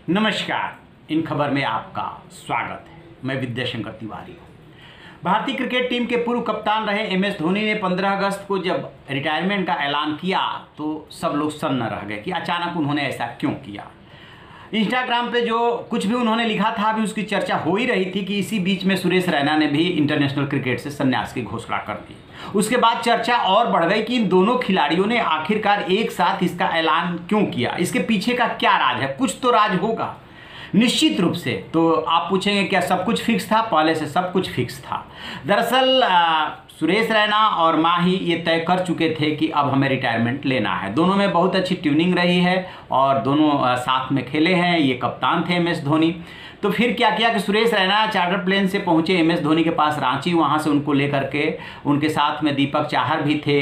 नमस्कार, इन खबर में आपका स्वागत है। मैं विद्याशंकर तिवारी हूँ। भारतीय क्रिकेट टीम के पूर्व कप्तान रहे एमएस धोनी ने 15 अगस्त को जब रिटायरमेंट का ऐलान किया तो सब लोग सन्न रह गए कि अचानक उन्होंने ऐसा क्यों किया। इंस्टाग्राम पे जो कुछ भी उन्होंने लिखा था अभी उसकी चर्चा हो ही रही थी कि इसी बीच में सुरेश रैना ने भी इंटरनेशनल क्रिकेट से संन्यास की घोषणा कर दी। उसके बाद चर्चा और बढ़ गई कि इन दोनों खिलाड़ियों ने आखिरकार एक साथ इसका ऐलान क्यों किया, इसके पीछे का क्या राज है। कुछ तो राज होगा निश्चित रूप से। तो आप पूछेंगे क्या सब कुछ फिक्स था? पहले से सब कुछ फिक्स था। दरअसल सुरेश रैना और माही ये तय कर चुके थे कि अब हमें रिटायरमेंट लेना है। दोनों में बहुत अच्छी ट्यूनिंग रही है और दोनों साथ में खेले हैं। ये कप्तान थे एमएस धोनी। तो फिर क्या किया कि सुरेश रैना चार्टर प्लेन से पहुंचे एमएस धोनी के पास रांची। वहां से उनको लेकर के उनके साथ में दीपक चाहर भी थे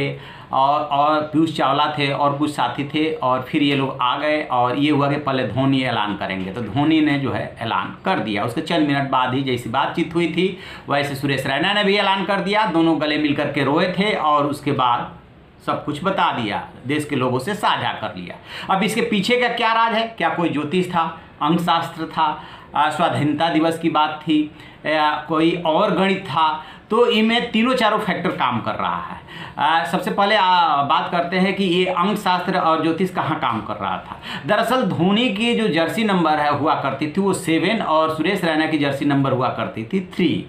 और पीयूष चावला थे और कुछ साथी थे। और फिर ये लोग आ गए और ये हुआ कि पहले धोनी ऐलान करेंगे। तो धोनी ने जो है ऐलान कर दिया। उसके चंद मिनट बाद ही जैसी बातचीत हुई थी वैसे सुरेश रैना ने भी ऐलान कर दिया। दोनों गले मिल करके रोए थे और उसके बाद सब कुछ बता दिया, देश के लोगों से साझा कर लिया। अब इसके पीछे का क्या राज है? क्या कोई ज्योतिष था, अंकशास्त्र था, स्वाधीनता दिवस की बात थी, कोई और गणित था? तो इनमें तीनों चारों फैक्टर काम कर रहा है। सबसे पहले बात करते हैं कि ये अंकशास्त्र और ज्योतिष कहाँ काम कर रहा था। दरअसल धोनी की जो जर्सी नंबर है हुआ करती थी वो 7 और सुरेश रैना की जर्सी नंबर हुआ करती थी 3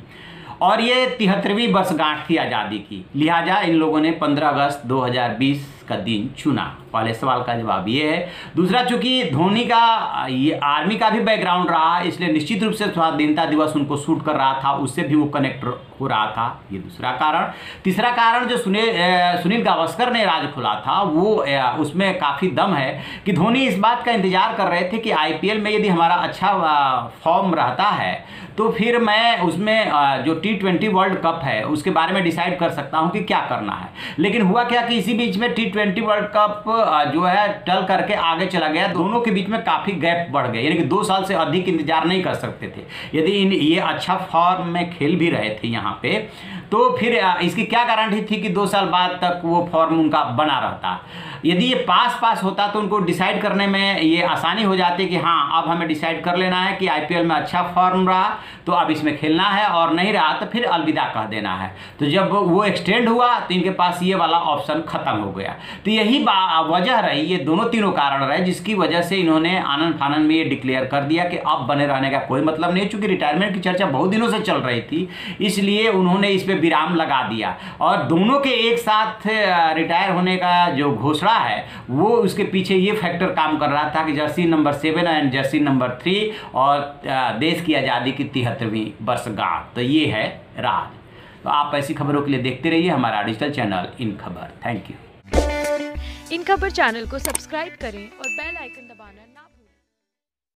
और ये 73वीं वर्षगांठ थी आज़ादी की। लिहाजा इन लोगों ने 15 अगस्त 2020 का दिन चुना। पहले सवाल का जवाब ये है। दूसरा, चूंकि धोनी का ये आर्मी का भी बैकग्राउंड रहा इसलिए निश्चित रूप से स्वाधीनता दिवस उनको सूट कर रहा था, उससे भी वो कनेक्ट हो रहा था। ये दूसरा कारण। तीसरा कारण जो सुनील गावस्कर ने राज खोला था वो उसमें काफ़ी दम है कि धोनी इस बात का इंतजार कर रहे थे कि आईपीएल में यदि हमारा अच्छा फॉर्म रहता है तो फिर मैं उसमें जो T20 वर्ल्ड कप है उसके बारे में डिसाइड कर सकता हूं कि क्या करना है। लेकिन हुआ क्या कि इसी बीच में T20 वर्ल्ड कप जो है टल करके आगे चला गया। दोनों के बीच में काफ़ी गैप बढ़ गया, यानी कि 2 साल से अधिक इंतजार नहीं कर सकते थे। यदि ये अच्छा फॉर्म में खेल भी रहे थे यहाँ पे तो फिर इसकी क्या गारंटी थी कि 2 साल बाद तक वो फॉर्म उनका बना रहता। यदि ये पास होता तो उनको डिसाइड करने में ये आसानी हो जाती कि हाँ अब हमें डिसाइड कर लेना है कि आईपीएल में अच्छा फॉर्म रहा तो अब इसमें खेलना है और नहीं रहा तो फिर अलविदा कह देना है। तो जब वो एक्सटेंड हुआ तो इनके पास ये वाला ऑप्शन खत्म हो गया। तो यही वजह रही, ये तीनों कारण रहे जिसकी वजह से इन्होंने आनंद फानंद में ये डिक्लेयर कर दिया कि अब बने रहने का कोई मतलब नहीं। चूंकि रिटायरमेंट की चर्चा बहुत दिनों से चल रही थी इसलिए उन्होंने इस पर विराम लगा दिया। और दोनों के एक साथ रिटायर होने का जो घोषणा है वो उसके पीछे ये फैक्टर काम कर रहा था कि Jersey number 7 and Jersey number 3 और देश की आज़ादी की 73वीं वर्षगांठ। तो ये है राज। तो आप ऐसी खबरों के लिए देखते रहिए हमारा डिजिटल चैनल इन खबर। Thank you. इन खबर चैनल को सब्सक्राइब करें और बेल आइकन दबाना ना